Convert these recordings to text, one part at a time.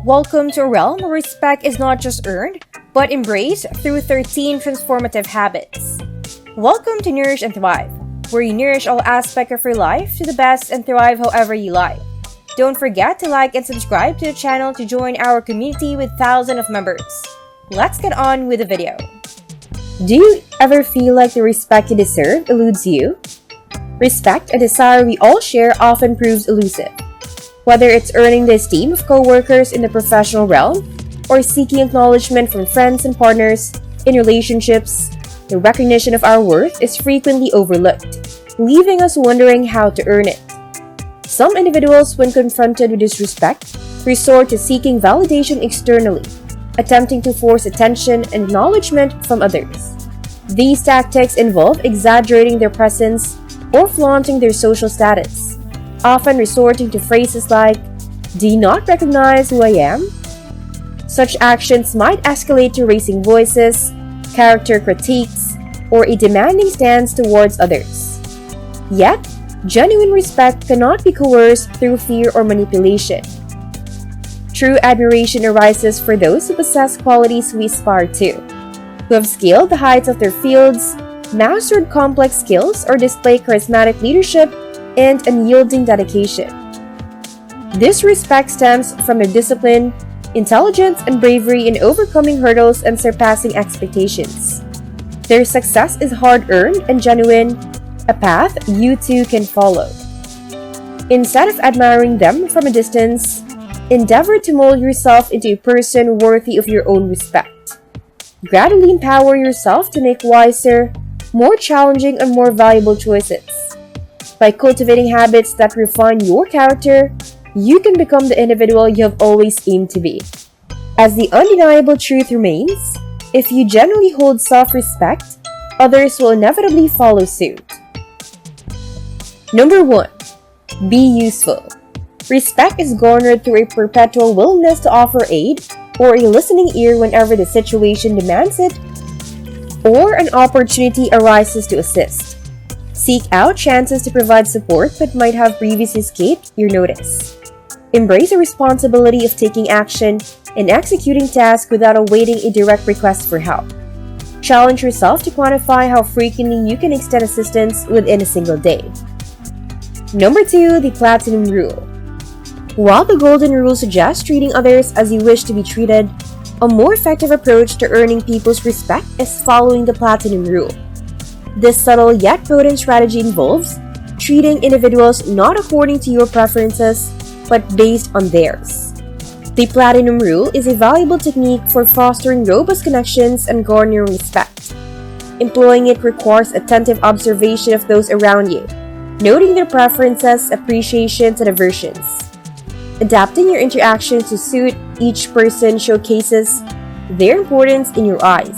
Welcome to a realm where respect is not just earned, but embraced through 13 transformative habits. Welcome to Nourish and Thrive, where you nourish all aspects of your life to the best and thrive however you like. Don't forget to like and subscribe to the channel to join our community with thousands of members. Let's get on with the video. Do you ever feel like the respect you deserve eludes you? Respect, a desire we all share, often proves elusive. Whether it's earning the esteem of coworkers in the professional realm or seeking acknowledgement from friends and partners in relationships, the recognition of our worth is frequently overlooked, leaving us wondering how to earn it. Some individuals, when confronted with disrespect, resort to seeking validation externally, attempting to force attention and acknowledgement from others. These tactics involve exaggerating their presence or flaunting their social status, often resorting to phrases like, "Do you not recognize who I am?" Such actions might escalate to raising voices, character critiques, or a demanding stance towards others. Yet, genuine respect cannot be coerced through fear or manipulation. True admiration arises for those who possess qualities we aspire to, who have scaled the heights of their fields, mastered complex skills, or display charismatic leadership and unyielding dedication. This respect stems from their discipline, intelligence, and bravery in overcoming hurdles and surpassing expectations. Their success is hard-earned and genuine, a path you too can follow. Instead of admiring them from a distance, endeavor to mold yourself into a person worthy of your own respect. Gradually empower yourself to make wiser, more challenging, and more valuable choices. By cultivating habits that refine your character, you can become the individual you have always aimed to be. As the undeniable truth remains, if you genuinely hold self-respect, others will inevitably follow suit. Number 1. Be useful. Respect is garnered through a perpetual willingness to offer aid or a listening ear whenever the situation demands it or an opportunity arises to assist. Seek out chances to provide support that might have previously escaped your notice. Embrace the responsibility of taking action and executing tasks without awaiting a direct request for help. Challenge yourself to quantify how frequently you can extend assistance within a single day. Number 2, the Platinum Rule. While the Golden Rule suggests treating others as you wish to be treated, a more effective approach to earning people's respect is following the Platinum Rule. This subtle yet potent strategy involves treating individuals not according to your preferences, but based on theirs. The Platinum Rule is a valuable technique for fostering robust connections and garnering respect. Employing it requires attentive observation of those around you, noting their preferences, appreciations, and aversions. Adapting your interactions to suit each person showcases their importance in your eyes,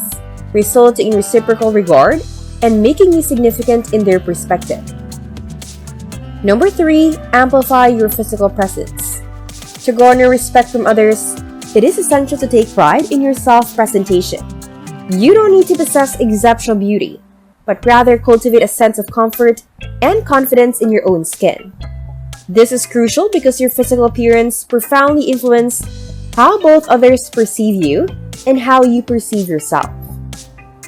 resulting in reciprocal regard and making you significant in their perspective. Number 3, amplify your physical presence. To garner respect from others, it is essential to take pride in your self-presentation. You don't need to possess exceptional beauty, but rather cultivate a sense of comfort and confidence in your own skin. This is crucial because your physical appearance profoundly influences how both others perceive you and how you perceive yourself.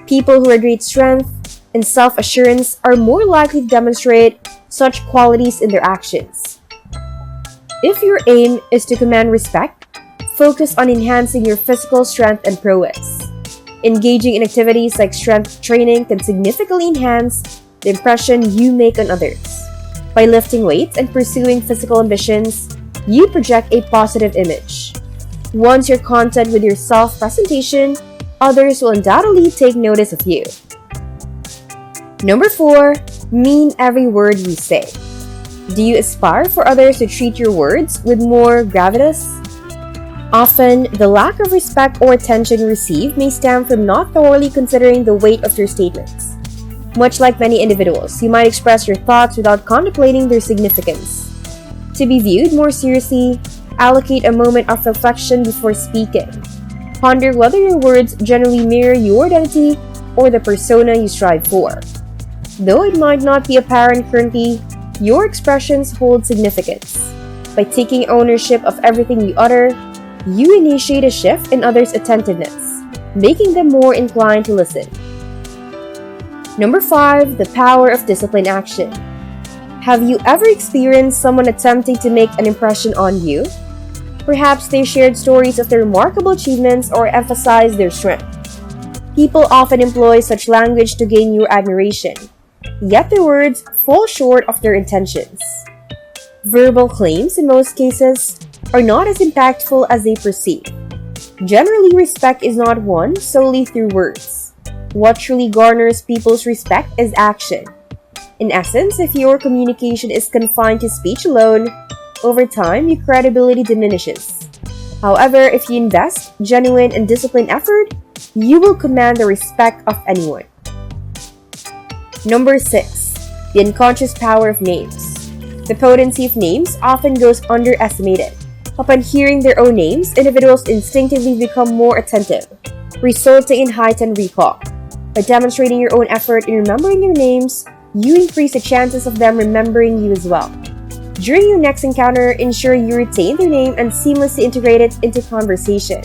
People who radiate strength and self-assurance are more likely to demonstrate such qualities in their actions. If your aim is to command respect, focus on enhancing your physical strength and prowess. Engaging in activities like strength training can significantly enhance the impression you make on others. By lifting weights and pursuing physical ambitions, you project a positive image. Once you're content with your self-presentation, others will undoubtedly take notice of you. Number 4, mean every word you say. Do you aspire for others to treat your words with more gravitas? Often, the lack of respect or attention you receive may stem from not thoroughly considering the weight of your statements. Much like many individuals, you might express your thoughts without contemplating their significance. To be viewed more seriously, allocate a moment of reflection before speaking. Ponder whether your words generally mirror your identity or the persona you strive for. Though it might not be apparent currently, your expressions hold significance. By taking ownership of everything you utter, you initiate a shift in others' attentiveness, making them more inclined to listen. Number 5, the power of disciplined action. Have you ever experienced someone attempting to make an impression on you? Perhaps they shared stories of their remarkable achievements or emphasized their strength. People often employ such language to gain your admiration, yet their words fall short of their intentions. Verbal claims, in most cases, are not as impactful as they perceive. Generally, respect is not won solely through words. What truly garners people's respect is action. In essence, if your communication is confined to speech alone, over time your credibility diminishes. However, if you invest genuine and disciplined effort, you will command the respect of anyone. Number 6, the unconscious power of names. The potency of names often goes underestimated. Upon hearing their own names, individuals instinctively become more attentive, resulting in heightened recall. By demonstrating your own effort in remembering their names, you increase the chances of them remembering you as well. During your next encounter, ensure you retain their name and seamlessly integrate it into conversation.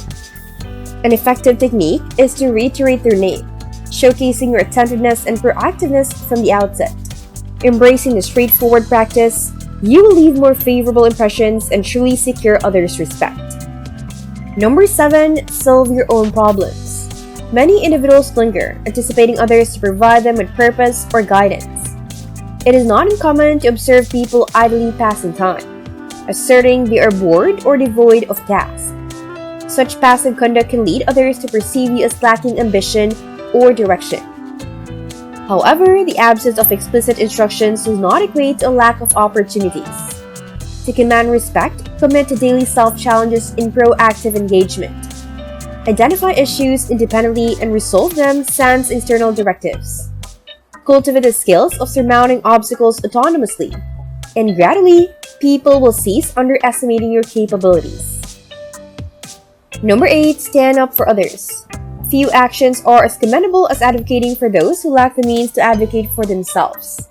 An effective technique is to reiterate their name, showcasing your attentiveness and proactiveness from the outset. Embracing the straightforward practice, you will leave more favorable impressions and truly secure others' respect. Number 7, solve your own problems. Many individuals linger, anticipating others to provide them with purpose or guidance. It is not uncommon to observe people idly passing time, asserting they are bored or devoid of tasks. Such passive conduct can lead others to perceive you as lacking ambition or direction. However, the absence of explicit instructions does not equate to a lack of opportunities. To command respect, commit to daily self-challenges in proactive engagement. Identify issues independently and resolve them sans external directives. Cultivate the skills of surmounting obstacles autonomously, and gradually, people will cease underestimating your capabilities. Number 8, stand up for others. Few actions are as commendable as advocating for those who lack the means to advocate for themselves.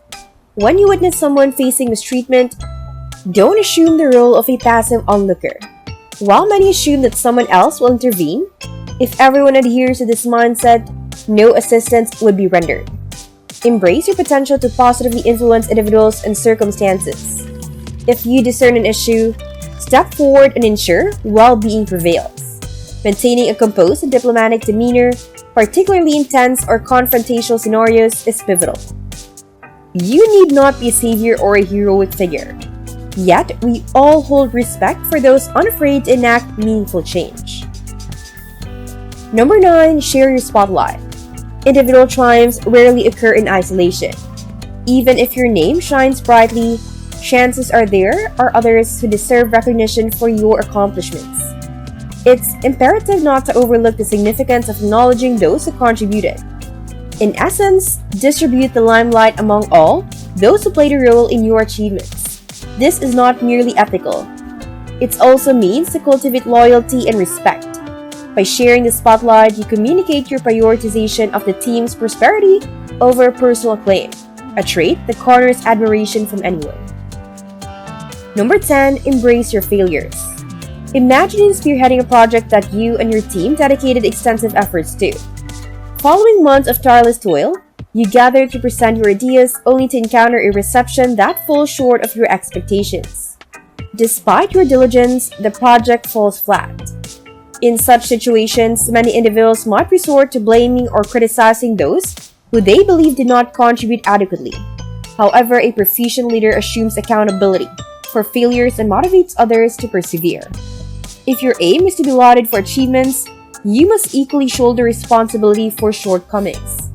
When you witness someone facing mistreatment, don't assume the role of a passive onlooker. While many assume that someone else will intervene, if everyone adheres to this mindset, no assistance would be rendered. Embrace your potential to positively influence individuals and circumstances. If you discern an issue, step forward and ensure well-being prevails. Maintaining a composed and diplomatic demeanor, particularly in tense or confrontational scenarios, is pivotal. You need not be a savior or a heroic figure. Yet, we all hold respect for those unafraid to enact meaningful change. Number 9, share your spotlight. Individual triumphs rarely occur in isolation. Even if your name shines brightly, chances are there are others who deserve recognition for your accomplishments. It's imperative not to overlook the significance of acknowledging those who contributed. In essence, distribute the limelight among all those who played a role in your achievements. This is not merely ethical. It also means to cultivate loyalty and respect. By sharing the spotlight, you communicate your prioritization of the team's prosperity over personal acclaim, a trait that garners admiration from anyone. Number 10, embrace your failures. Imagine spearheading a project that you and your team dedicated extensive efforts to. Following months of tireless toil, you gather to present your ideas only to encounter a reception that falls short of your expectations. Despite your diligence, the project falls flat. In such situations, many individuals might resort to blaming or criticizing those who they believe did not contribute adequately. However, a proficient leader assumes accountability for failures and motivates others to persevere. If your aim is to be lauded for achievements, you must equally shoulder responsibility for shortcomings.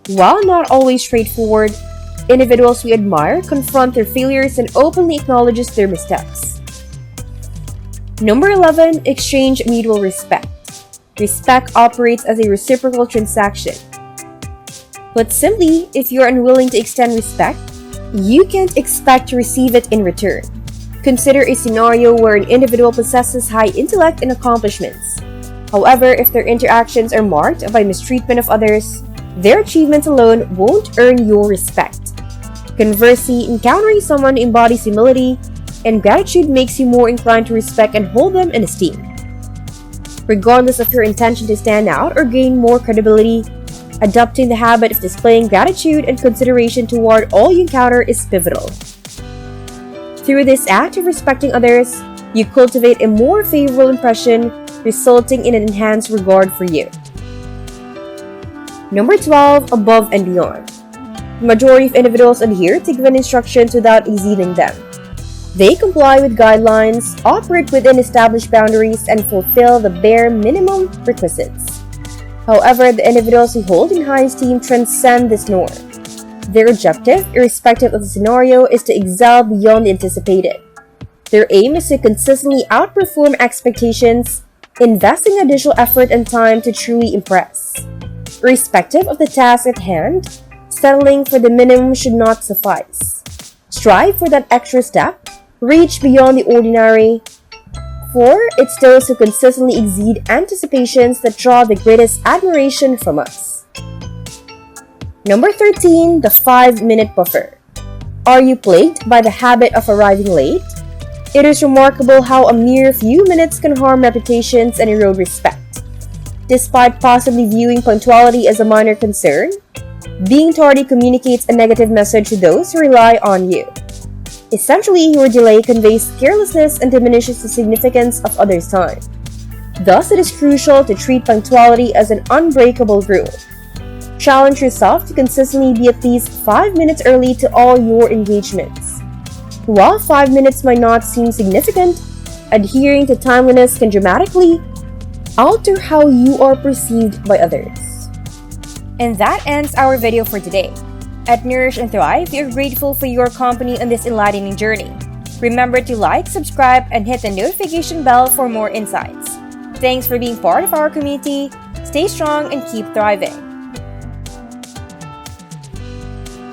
While not always straightforward, individuals we admire confront their failures and openly acknowledge their missteps. Number 11, exchange mutual respect. Respect operates as a reciprocal transaction. But simply, if you're unwilling to extend respect, you can't expect to receive it in return. Consider a scenario where an individual possesses high intellect and accomplishments. However, if their interactions are marked by mistreatment of others, their achievements alone won't earn your respect. Conversely, encountering someone who embodies humility and gratitude makes you more inclined to respect and hold them in esteem. Regardless of your intention to stand out or gain more credibility, adopting the habit of displaying gratitude and consideration toward all you encounter is pivotal. Through this act of respecting others, you cultivate a more favorable impression, resulting in an enhanced regard for you. Number 12. Above and beyond. The majority of individuals adhere to given instructions without exceeding them. They comply with guidelines, operate within established boundaries, and fulfill the bare minimum requisites. However, the individuals who hold in high esteem transcend this norm. Their objective, irrespective of the scenario, is to excel beyond the anticipated. Their aim is to consistently outperform expectations, investing additional effort and time to truly impress. Irrespective of the task at hand, settling for the minimum should not suffice. Strive for that extra step, reach beyond the ordinary, for it's those who consistently exceed anticipations that draw the greatest admiration from us. Number 13. The 5-minute buffer. Are you plagued by the habit of arriving late? It is remarkable how a mere few minutes can harm reputations and erode respect. Despite possibly viewing punctuality as a minor concern, being tardy communicates a negative message to those who rely on you. Essentially, your delay conveys carelessness and diminishes the significance of others' time. Thus, it is crucial to treat punctuality as an unbreakable rule. Challenge yourself to consistently be at least 5 minutes early to all your engagements. While 5 minutes might not seem significant, adhering to timeliness can dramatically alter how you are perceived by others. And that ends our video for today. At Nourish and Thrive, we are grateful for your company on this enlightening journey. Remember to like, subscribe, and hit the notification bell for more insights. Thanks for being part of our community. Stay strong and keep thriving.